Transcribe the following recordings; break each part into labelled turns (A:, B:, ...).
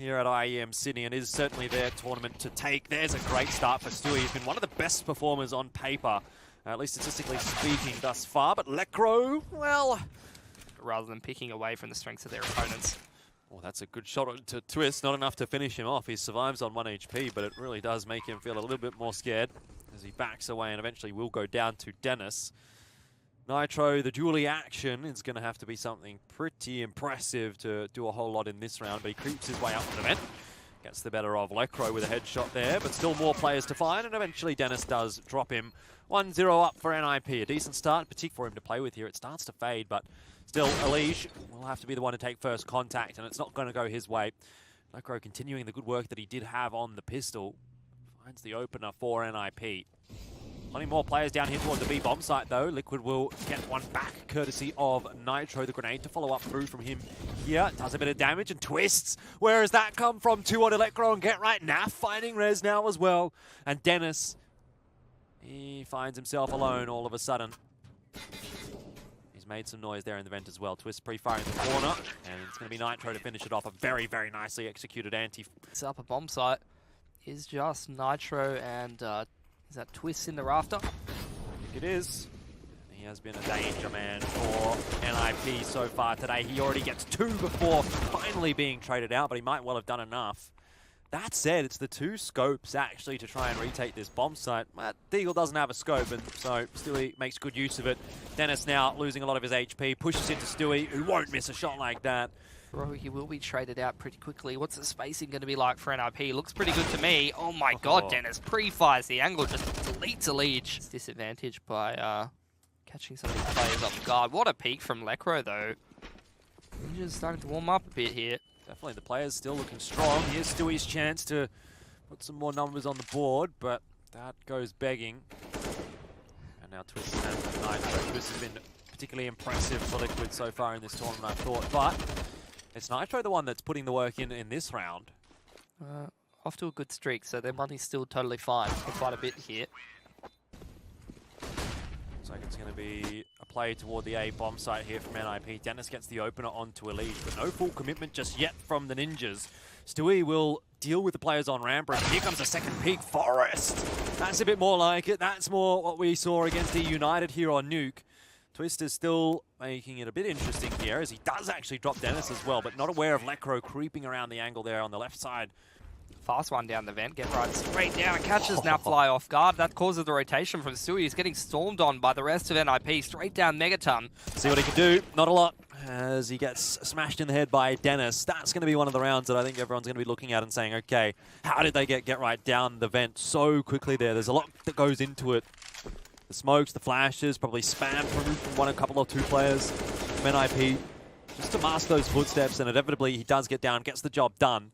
A: here at IEM Sydney, and is certainly their tournament to take. There's a great start for Stewie. He's been one of the best performers on paper, at least statistically speaking thus far, but Lecro, well,
B: rather than picking away from the strengths of their opponents.
A: Well, that's a good shot to Twist. Not enough to finish him off. He survives on 1 HP, but it really does make him feel a little bit more scared as he backs away and eventually will go down to Dennis. Nitro, the dually action is going to have to be something pretty impressive to do a whole lot in this round, but he creeps his way up to the vent. Gets the better of Lecro with a headshot there, but still more players to find, and eventually Dennis does drop him. 1-0 up for NiP. A decent start, particularly for him to play with here. It starts to fade, but still, Elige will have to be the one to take first contact, and it's not going to go his way. Lecro continuing the good work that he did have on the pistol. Finds the opener for NiP. Plenty more players down here towards the B bomb site, though. Liquid will get one back, courtesy of Nitro. The grenade to follow up through from him here. Does a bit of damage and twists. Where has that come from? 2 on Electro and Get Right. NiP finding res now as well. And Dennis, he finds himself alone all of a sudden. He's made some noise there in the vent as well. Twist pre-firing the corner, and it's going to be Nitro to finish it off. A very, very nicely executed anti.
B: This upper bomb site is just Nitro and is that Twist in the rafter?
A: I think it is. He has been a danger man for NiP so far today. He already gets 2 before finally being traded out, but he might well have done enough. That said, it's the 2 scopes actually to try and retake this bomb site. Deagle doesn't have a scope, and so Stewie makes good use of it. Dennis now losing a lot of his HP, pushes into Stewie, who won't miss a shot like that.
B: Bro, he will be traded out pretty quickly. What's the spacing going to be like for NiP? Looks pretty good to me. Oh my god, Dennis pre-fires the angle, just deletes Elige. It's disadvantaged by catching some of these players off guard. What a peek from Lecro, though. He's just starting to warm up a bit here.
A: Definitely, the players still looking strong. Here's Stewie's chance to put some more numbers on the board, but that goes begging. And now Twist and Nitro. Twist has been particularly impressive for Liquid so far in this tournament, I thought, but it's Nitro the one that's putting the work in this round.
B: Off to a good streak, so their money's still totally fine for quite a bit here.
A: Looks like it's going to be a play toward the A bomb site here from NiP. Dennis gets the opener onto Elige, but no full commitment just yet from the Ninjas. Stewie will deal with the players on ramp, and here comes a second peek. Forest! That's a bit more like it. That's more what we saw against the United here on Nuke. Twist is still making it a bit interesting here, as he does actually drop Dennis as well, but not aware of Lecro creeping around the angle there on the left side.
B: Fast one down the vent, Get Right straight down, and catches now fly off guard. That causes the rotation from Stewie. He's getting stormed on by the rest of NiP, straight down Megaton.
A: See what he can do, not a lot, as he gets smashed in the head by Dennis. That's going to be one of the rounds that I think everyone's going to be looking at and saying, okay, how did they get Right down the vent so quickly there? There's a lot that goes into it. The smokes, the flashes, probably spam from a couple or 2 players from NiP, just to mask those footsteps, and inevitably he does get down, gets the job done.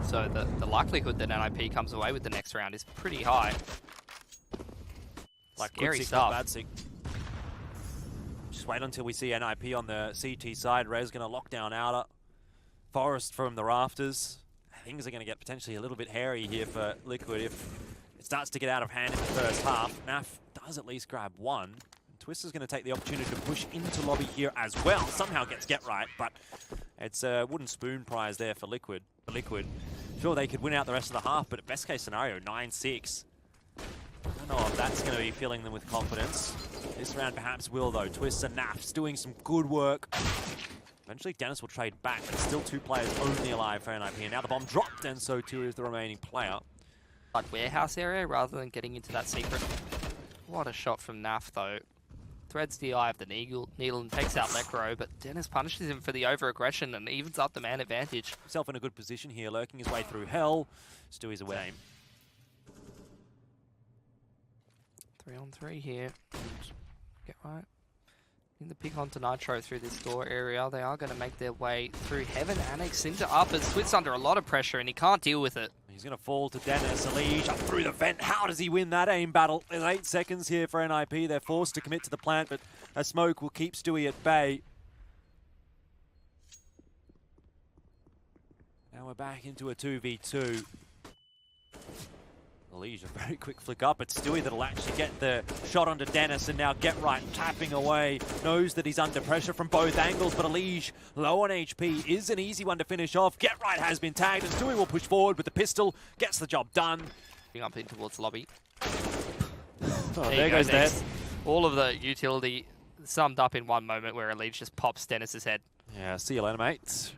B: So the likelihood that NiP comes away with the next round is pretty high.
A: Like
B: scary stuff.
A: Bad sick. Just wait until we see NiP on the CT side. Rez going to lock down outer. Forest from the rafters. Things are going to get potentially a little bit hairy here for Liquid if it starts to get out of hand in the first half. NiP does at least grab 1. Twist is going to take the opportunity to push into lobby here as well. Somehow gets Get Right, but it's a wooden spoon prize there for Liquid. Sure, they could win out the rest of the half, but at best case scenario, 9-6. I don't know if that's going to be filling them with confidence. This round perhaps will, though. Twist and NiP's doing some good work. Eventually, Dennis will trade back, but still 2 players only alive for NiP. And now the bomb dropped, and so too is the remaining player.
B: Like warehouse area rather than getting into that secret. What a shot from NiP, though. Threads the eye of the needle and takes out Lecro, but Dennis punishes him for the over-aggression and evens up the man advantage.
A: Himself in a good position here, lurking his way through hell. Stewie's away.
B: 3-on-3 here. Get Right. In the pick onto Nitro through this door area. They are going to make their way through Heaven Annex into uppers. Twit's under a lot of pressure and he can't deal with it.
A: He's going to fall to Dennis. Elige up through the vent. How does he win that aim battle? There's 8 seconds here for NiP. They're forced to commit to the plant, but a smoke will keep Stewie at bay. Now we're back into a 2v2. Leige, a very quick flick up. It's Stewie that'll actually get the shot onto Dennis, and now Get Right tapping away. Knows that he's under pressure from both angles, but Leige, low on HP, is an easy one to finish off. Get Right has been tagged, and Stewie will push forward with the pistol, gets the job done.
B: Up in towards lobby.
A: There goes that.
B: All of the utility summed up in one moment where Leige just pops Dennis's head.
A: Yeah, see you later, mates.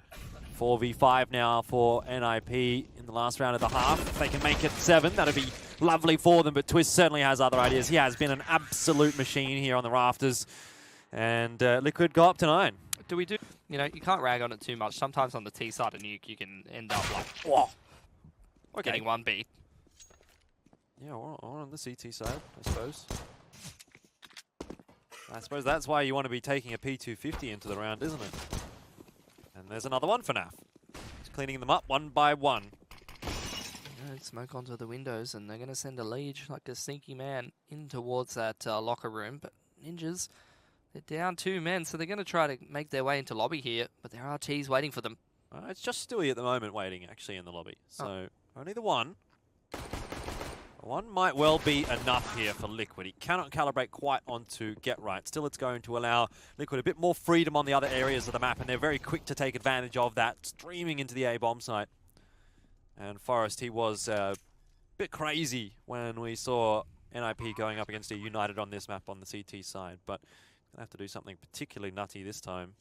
A: 4v5 now for NiP in the last round of the half. If they can make it 7, that'd be lovely for them, but Twist certainly has other ideas. He has been an absolute machine here on the rafters, and Liquid go up to 9.
B: You know, you can't rag on it too much. Sometimes on the T side of Nuke, you can end up like,
A: Whoa. Okay.
B: getting 1B.
A: Yeah, or on the CT side, I suppose. I suppose that's why you want to be taking a P250 into the round, isn't it? And there's another one for NAF. He's cleaning them up one by one.
B: Smoke onto the windows, and they're going to send a Leige like a sneaky man in towards that locker room. But Ninjas, they're down 2 men, so they're going to try to make their way into lobby here. But there are Ts waiting for them.
A: It's just Stewie at the moment waiting, actually, in the lobby. So only the one. One might well be enough here for Liquid. He cannot calibrate quite onto Get Right. Still, it's going to allow Liquid a bit more freedom on the other areas of the map, and they're very quick to take advantage of that, streaming into the A bomb site. And Forrest, he was a bit crazy when we saw NiP going up against a United on this map on the CT side, but gonna have to do something particularly nutty this time.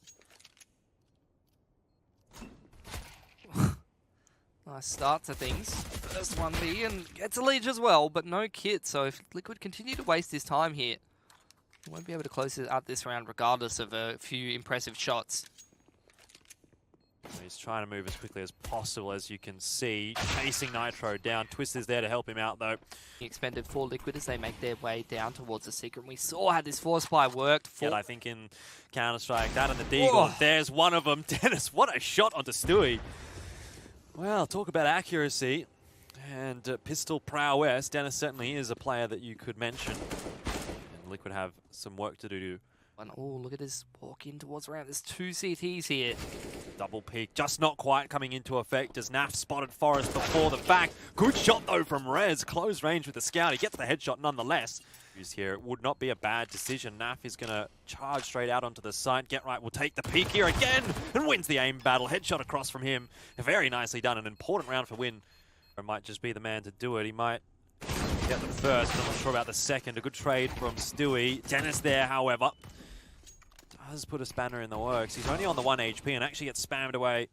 B: Nice start to things. First 1B and gets a Leige as well, but no kit. So if Liquid continue to waste his time here, he won't be able to close it up this round regardless of a few impressive shots.
A: He's trying to move as quickly as possible, as you can see. Chasing Nitro down. Twist is there to help him out, though.
B: Expended for Liquid as they make their way down towards the secret. We saw how this force spy worked.
A: Yeah, I think in Counter-Strike, that and the Deagle. There's one of them. Dennis, what a shot onto Stewie. Well, talk about accuracy and pistol prowess. Dennis certainly is a player that you could mention. And Liquid have some work to do.
B: And oh, look at this walk in towards round. There's 2 CTs here.
A: Double peek, just not quite coming into effect as NAF spotted Forrest before the fact. Good shot though from Rez, close range with the scout. He gets the headshot nonetheless. Here, it would not be a bad decision. NAF is going to charge straight out onto the site. Get Right will take the peek here again and wins the aim battle. Headshot across from him. Very nicely done. An important round for Win. Or might just be the man to do it. He might get the first, but I'm not sure about the second. A good trade from Stewie. Dennis there, however, does put a spanner in the works. He's only on the 1 HP and actually gets spammed away.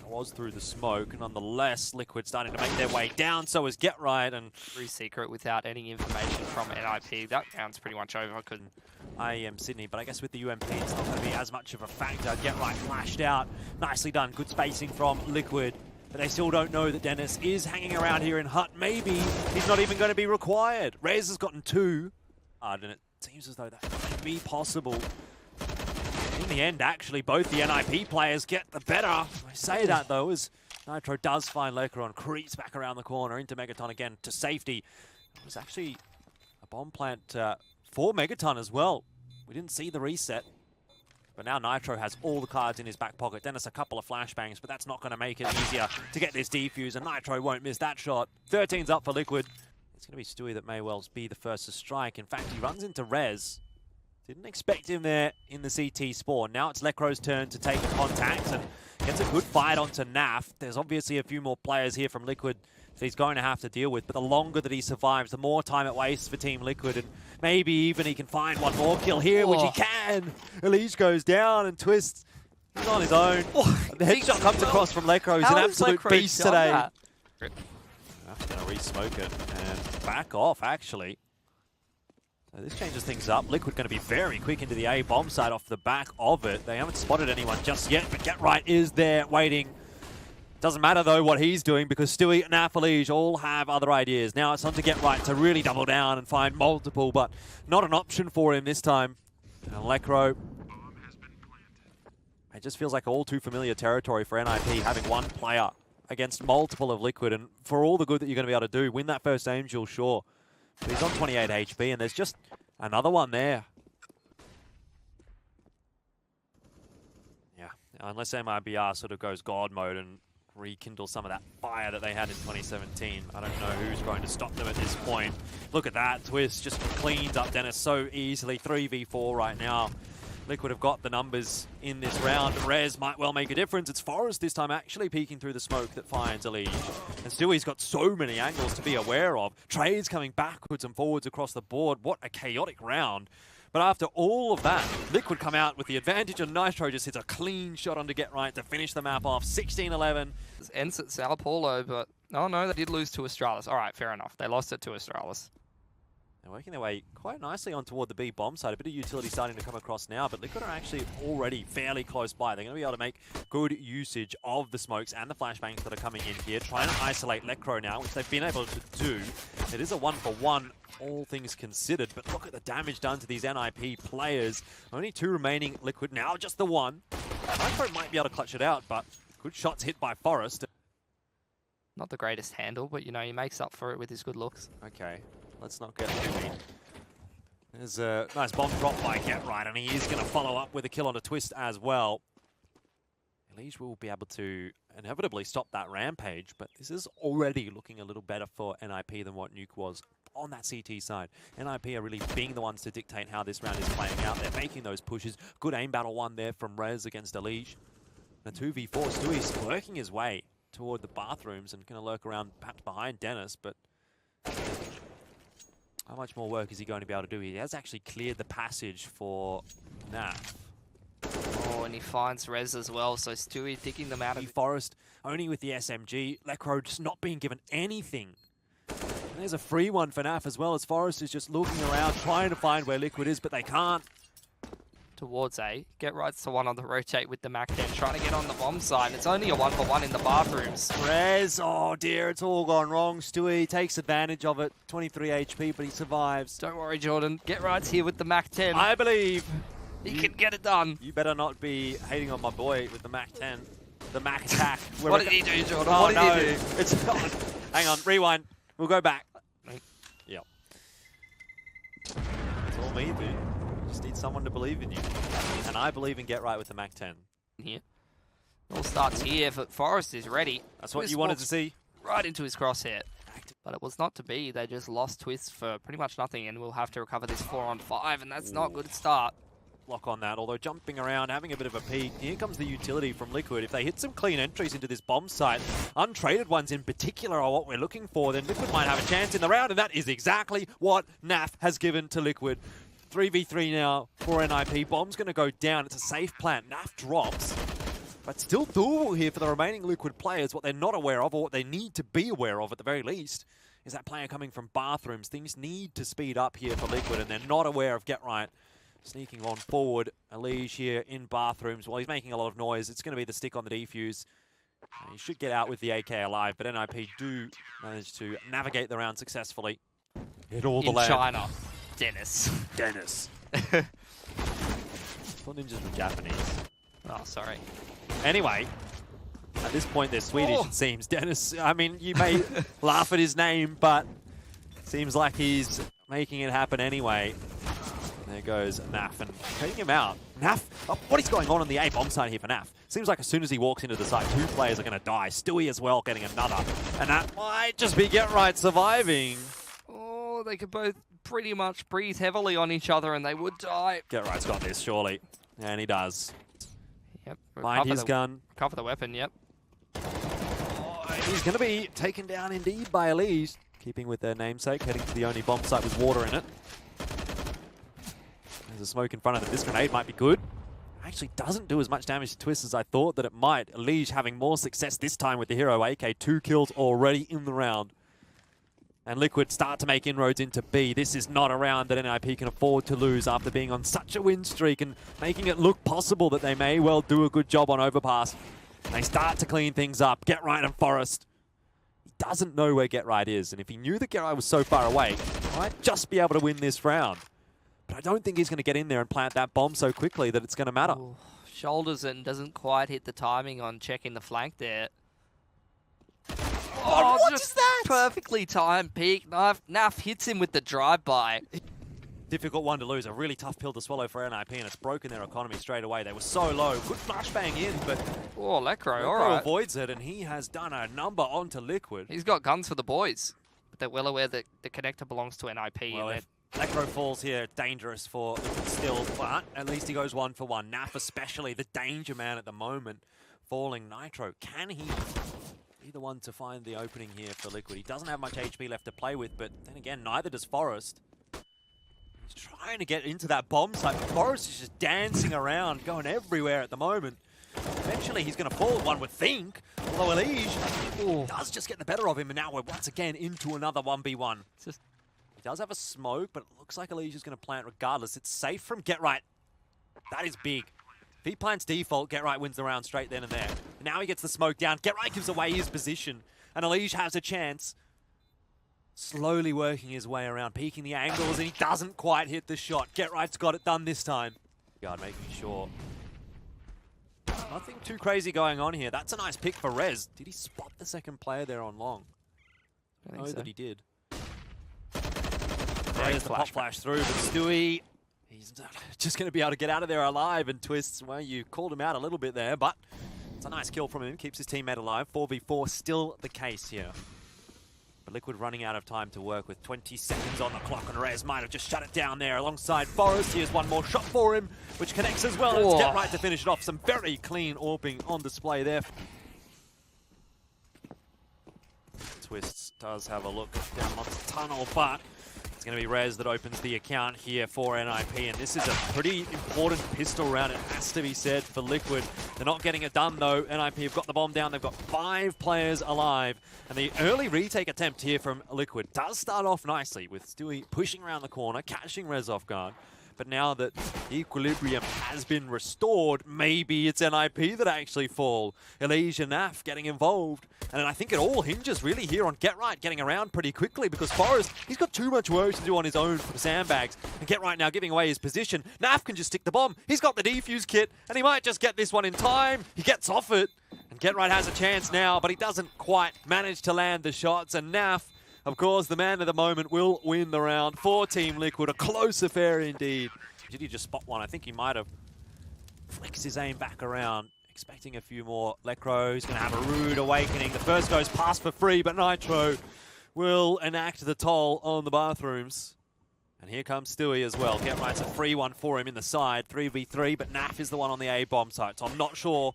A: Was through the smoke. Nonetheless, Liquid starting to make their way down, so is Get Right, and
B: free secret without any information from NiP. That round's pretty much over. I couldn't.
A: IEM Sydney, but I guess with the UMP, it's not going to be as much of a factor. Get Right flashed out. Nicely done. Good spacing from Liquid, but they still don't know that Dennis is hanging around here in Hut. Maybe he's not even going to be required. Rez has gotten 2, and it seems as though that might be possible. In the end, actually, both the NiP players get the better. I say that, though, as Nitro does find Lekron, creeps back around the corner into Megaton again to safety. It was actually a bomb plant for Megaton as well. We didn't see the reset. But now Nitro has all the cards in his back pocket. Dennis a couple of flashbangs, but that's not going to make it easier to get this defuse, and Nitro won't miss that shot. 13's up for Liquid. It's going to be Stewie that may well be the first to strike. In fact, he runs into Rez. Didn't expect him there in the CT spawn. Now it's Lekro's turn to take contact and gets a good fight onto NAF. There's obviously a few more players here from Liquid that he's going to have to deal with, but the longer that he survives, the more time it wastes for Team Liquid, and maybe even he can find one more kill here, which he can. Leige goes down and Twist, he's on his own. The headshot comes across from Lekro. He's an absolute beast today. Going to re-smoke it and back off, actually. So this changes things up. Liquid going to be very quick into the A bomb side off the back of it. They haven't spotted anyone just yet, but Get Right is there waiting. Doesn't matter though what he's doing, because Stewie and Leige all have other ideas. Now it's on to Get Right to really double down and find multiple, but not an option for him this time. And Lekro, it just feels like all too familiar territory for NiP, having one player against multiple of Liquid, and for all the good that you're going to be able to do, win that first Angel, sure. But he's on 28 HP, and there's just another one there. Yeah, unless MIBR sort of goes God mode and rekindle some of that fire that they had in 2017. I don't know who's going to stop them at this point. Look at that. Twist just cleans up Dennis so easily. 3v4 right now. Liquid have got the numbers in this round. Rez might well make a difference. It's Forrest this time actually peeking through the smoke that finds Elige. And Stewie's got so many angles to be aware of. Trades coming backwards and forwards across the board. What a chaotic round. But after all of that, Liquid come out with the advantage, and Nitro just hits a clean shot on to get right to finish the map off. 16-11.
B: It ends at Sao Paulo, but oh no, they did lose to Astralis. All right, fair enough. They lost it to Astralis.
A: They're working their way quite nicely on toward the B bomb side. A bit of utility starting to come across now, but Liquid are actually already fairly close by. They're going to be able to make good usage of the smokes and the flashbangs that are coming in here, trying to isolate Lecro now, which they've been able to do. It is a 1-for-1, all things considered, but look at the damage done to these NiP players. Only 2 remaining. Liquid now just the 1. Nitro might be able to clutch it out, but good shots hit by Forrest.
B: Not the greatest handle, but you know, he makes up for it with his good looks.
A: Okay. Let's not get too mean. There's a nice bomb drop by Get Right, and he is going to follow up with a kill on a Twist as well. Elige will be able to inevitably stop that rampage, but this is already looking a little better for NiP than what Nuke was on that CT side. NiP are really being the ones to dictate how this round is playing out. They're making those pushes. Good aim battle one there from Rez against Elige. And 2v4, Stewie's working his way toward the bathrooms and going to lurk around perhaps behind Dennis, but how much more work is he going to be able to do? He has actually cleared the passage for NiP.
B: Oh, and he finds Rez as well, so Stewie digging them out of...
A: Forrest only with the SMG. Lecro just not being given anything. And there's a free one for NiP as well, as Forrest is just looking around, trying to find where Liquid is, but they can't.
B: Towards A. Get Right's the one on the rotate with the Mac 10, trying to get on the bomb side. It's only a 1-for-1 in the bathrooms.
A: Rez, oh dear, it's all gone wrong. Stewie takes advantage of it. 23 HP, but he survives.
B: Don't worry, Jordan. Get Right's here with the Mac 10.
A: I believe.
B: He can get it done.
A: You better not be hating on my boy with the Mac 10. The Mac attack.
B: What did he do, Jordan?
A: Oh,
B: what did he do?
A: It's not. Hang on, rewind. We'll go back. Yep. It's all me, dude. Just need someone to believe in you. And I believe in Get Right with the Mac 10.
B: Here. It all starts here, but Forrest is ready.
A: That's what you wanted to see.
B: Right into his crosshair. But it was not to be. They just lost Twist for pretty much nothing, and we'll have to recover this 4-on-5, and that's not a good start.
A: Block on that, although jumping around, having a bit of a peek. Here comes the utility from Liquid. If they hit some clean entries into this bomb site, untraded ones in particular are what we're looking for, then Liquid might have a chance in the round, and that is exactly what NiP has given to Liquid. 3v3 now for NiP. Bomb's going to go down. It's a safe plant. NiP drops. But still doable here for the remaining Liquid players. What they're not aware of, or what they need to be aware of at the very least, is that player coming from bathrooms. Things need to speed up here for Liquid, and they're not aware of Get Right. Sneaking on forward. Elige here in bathrooms. While he's making a lot of noise, it's going to be the stick on the defuse. He should get out with the AK alive, but NiP do manage to navigate the round successfully. Hit all the land.
B: In China. Dennis.
A: Dennis. Thought ninjas were Japanese.
B: Oh, sorry.
A: Anyway, at this point they're Swedish, it seems. Dennis, I mean, you may laugh at his name, but it seems like he's making it happen anyway. There goes NiP and taking him out. NiP, what is going on the A bomb side here for NiP? Seems like as soon as he walks into the site, 2 players are going to die. Stewie as well getting another. And that might just be Get Right surviving.
B: Oh, they could both pretty much breathe heavily on each other and they would die.
A: Get Right's got this, surely. And he does.
B: Yep.
A: Find his gun.
B: Cover the weapon, yep.
A: Oh, he's going to be taken down indeed by Elige. Keeping with their namesake, heading to the only bomb site with water in it. There's a smoke in front of them. This grenade might be good. Actually doesn't do as much damage to Twist as I thought that it might. Elige having more success this time with the hero AK. 2 kills already in the round. And Liquid start to make inroads into B. This is not a round that NiP can afford to lose after being on such a win streak and making it look possible that they may well do a good job on overpass. They start to clean things up. Get Right and Forrest. He doesn't know where Get Right is, and if he knew that Get Right was so far away, he might just be able to win this round. But I don't think he's going to get in there and plant that bomb so quickly that it's going to matter.
B: Ooh, shoulders and doesn't quite hit the timing on checking the flank there.
A: Oh, what is that?
B: Perfectly timed peek. NiP hits him with the drive-by.
A: difficult one to lose, a really tough pill to swallow for NiP, and it's broken their economy straight away. They were so low. Good flashbang in, but
B: Oh, Lecro, all
A: Lecro
B: right.
A: avoids it, and he has done a number onto Liquid.
B: He's got guns for the boys. But they're well aware that the connector belongs to NiP.
A: Well,
B: and
A: if Lecro falls here, dangerous for Liquid still, but at least he goes 1 for 1. NiP especially, the danger man at the moment, falling. Nitro, can he be the one to find the opening here for Liquid? He doesn't have much HP left to play with, but then again, neither does Forest. He's trying to get into that bomb site, but Forest is just dancing around, going everywhere at the moment. Eventually, he's going to fall, one would think, although Elige does just get the better of him, and now we're once again into another 1v1.
B: It's just
A: He does have a smoke, but it looks like Elige is going to plant regardless. It's safe from Get Right. That is big. If he plants default, Get Right wins the round straight then and there. And now he gets the smoke down. Get Right gives away his position, and Elige has a chance. Slowly working his way around, peeking the angles, and he doesn't quite hit the shot. Get Right's got it done this time. Guard making sure. Nothing too crazy going on here. That's a nice pick for Rez. Did he spot the second player there on long?
B: I
A: I
B: think
A: know
B: so.
A: that he did.
B: Great
A: There's the pop flash through, but Stewie, he's just going to be able to get out of there alive, and Twists, well, you called him out a little bit there, but it's a nice kill from him. Keeps his teammate alive. 4v4 still the case here. But Liquid running out of time to work with 20 seconds on the clock, and Rez might have just shut it down there alongside Forest. Here's one more shot for him, which connects as well. It's Get Right to finish it off. Some very clean AWPing on display there. Twists does have a look down Monster Tunnel, but it's going to be Rez that opens the account here for NiP, and this is a pretty important pistol round, it has to be said, for Liquid. They're not getting it done, though. NiP have got the bomb down. They've got 5 players alive, and the early retake attempt here from Liquid does start off nicely, with Stewie pushing around the corner, catching Rez off guard. But now that the equilibrium has been restored, maybe it's NiP that actually fall. Elige and NAF getting involved. And I think it all hinges really here on Get Right getting around pretty quickly, because Forest, he's got too much work to do on his own from sandbags. And Get Right now giving away his position. NAF can just stick the bomb. He's got the defuse kit, and he might just get this one in time. He gets off it, and Get Right has a chance now, but he doesn't quite manage to land the shots. And NAF, of course, the man of the moment, will win the round for Team Liquid. A close affair indeed. Did he just spot one? I think he might have flicks his aim back around, expecting a few more. Lecro is going to have a rude awakening. The first goes past for free, but Nitro will enact the toll on the bathrooms. And here comes Stewie as well. Get Right's a free one for him in the side. 3v3, but NAF is the one on the A-bomb site. So I'm not sure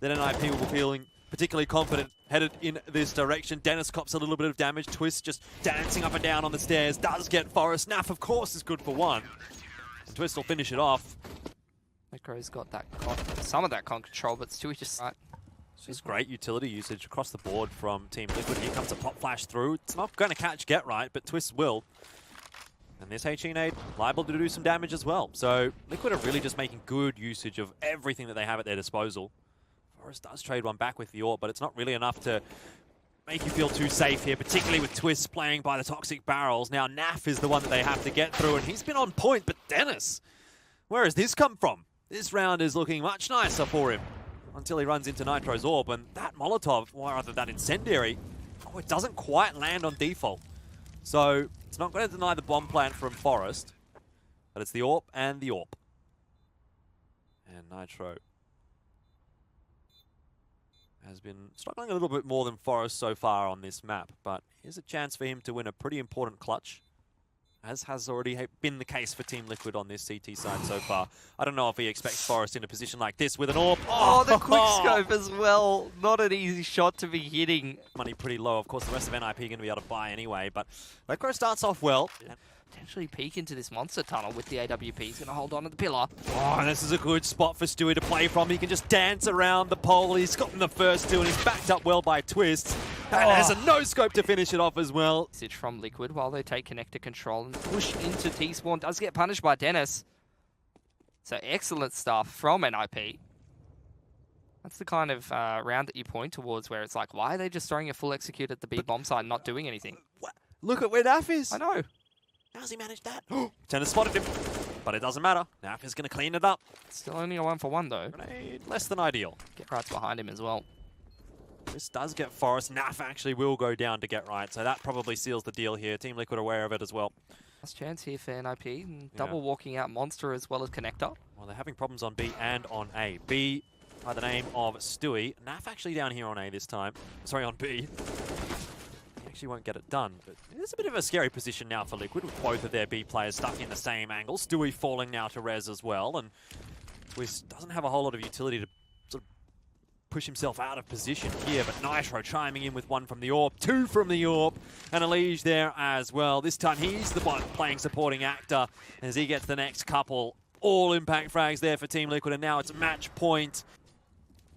A: that NiP will be feeling particularly confident headed in this direction. Dennis cops a little bit of damage. Twist just dancing up and down on the stairs. Does get Forest. NAF, of course, is good for one. And Twist will finish it off.
B: Lecro's got that some of that control, but Stewie just right.
A: Just great utility usage across the board from Team Liquid. Here comes a pop flash through. It's not going to catch Get Right, but Twist will. And this HE nade liable to do some damage as well. So Liquid are really just making good usage of everything that they have at their disposal. Forest does trade one back with the AWP, but it's not really enough to make you feel too safe here, particularly with Twist playing by the toxic barrels. Now NAF is the one that they have to get through, and he's been on point, but Dennis, where has this come from? This round is looking much nicer for him until he runs into Nitro's AWP, and that Molotov, or rather that incendiary, oh, it doesn't quite land on default. So it's not going to deny the bomb plant from Forest, but it's the AWP and the AWP. And Nitro has been struggling a little bit more than Forest so far on this map, but here's a chance for him to win a pretty important clutch, as has already been the case for Team Liquid on this CT side so far. I don't know if he expects Forest in a position like this with an AWP.
B: Oh, the quickscope as well. Not an easy shot to be hitting.
A: Money pretty low. Of course, the rest of NiP are going to be able to buy anyway, but Lecro starts off well.
B: Potentially peek into this monster tunnel with the AWP. He's going to hold on to the pillar.
A: Oh, and this is a good spot for Stewie to play from. He can just dance around the pole. He's gotten the first two, and he's backed up well by Twist. And there's a no-scope to finish it off as well.
B: Message from Liquid while they take connector control and push into T-Spawn. Does get punished by Dennis. So excellent stuff from NiP. That's the kind of round that you point towards where it's like, why are they just throwing a full execute at the B bomb side and not doing anything?
A: Look at where NAF is.
B: I know.
A: How's he managed that? Tennis spotted him, but it doesn't matter. NAF is going to clean it up.
B: Still only a 1-for-1 though.
A: Grenade, less than ideal.
B: Get Right's behind him as well.
A: This does get Forest. NAF actually will go down to Get Right, so that probably seals the deal here. Team Liquid aware of it as well.
B: Last chance here for NiP. And double walking out Monster as well as Connector.
A: Well, they're having problems on B and on A. B by the name of Stewie. NAF actually down here on A this time. Sorry, on B. He actually won't get it done, but it's a bit of a scary position now for Liquid with both of their B players stuck in the same angle. Stewie falling now to res as well, and Twist doesn't have a whole lot of utility to sort of push himself out of position here, but Nitro chiming in with one from the AWP, two from the AWP, and Elige there as well. This time he's the one playing supporting actor as he gets the next couple. All impact frags there for Team Liquid, and now it's match point.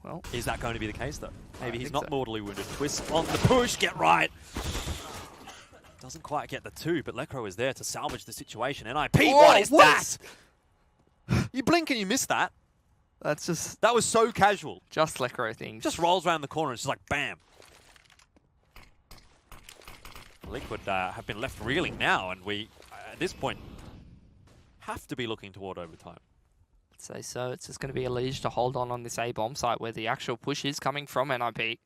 B: Well,
A: is that going to be the case, though? Maybe he's not
B: so.
A: mortally wounded. Twist on the push, get right. Doesn't quite get the two, but Lecro is there to salvage the situation. NiP, what is that? You blink and you miss that.
B: That's just...
A: That was so casual.
B: Just Lecro things.
A: Just rolls around the corner and it's just like, bam. Liquid have been left reeling now, and we, at this point, have to be looking toward overtime.
B: I'd say so. It's just going to be Elige to hold on this A bomb site where the actual push is coming from NiP.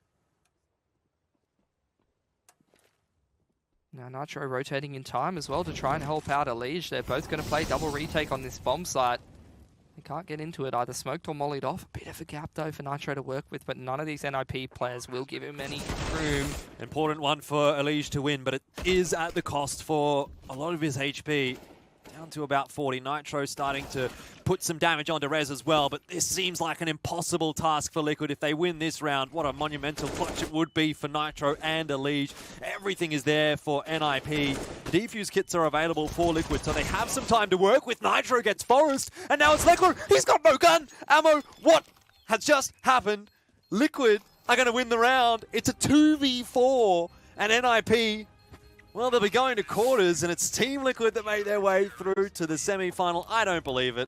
B: Now Nitro rotating in time as well to try and help out Elige. They're both going to play double retake on this bomb site. They can't get into it, either smoked or mollied off. A bit of a gap though for Nitro to work with, but none of these NiP players will give him any room.
A: Important one for Elige to win, but it is at the cost for a lot of his HP. Down to about 40. Nitro starting to put some damage onto Rez as well, but this seems like an impossible task for Liquid. If they win this round, what a monumental clutch it would be for Nitro and Elige. Everything is there for NiP. Defuse kits are available for Liquid, so they have some time to work with. Nitro gets Forest, and now it's Liquid. He's got no gun ammo. What has just happened? Liquid are going to win the round. It's a 2v4, and NiP, well, they'll be going to quarters, and it's Team Liquid that made their way through to the semi-final. I don't believe it.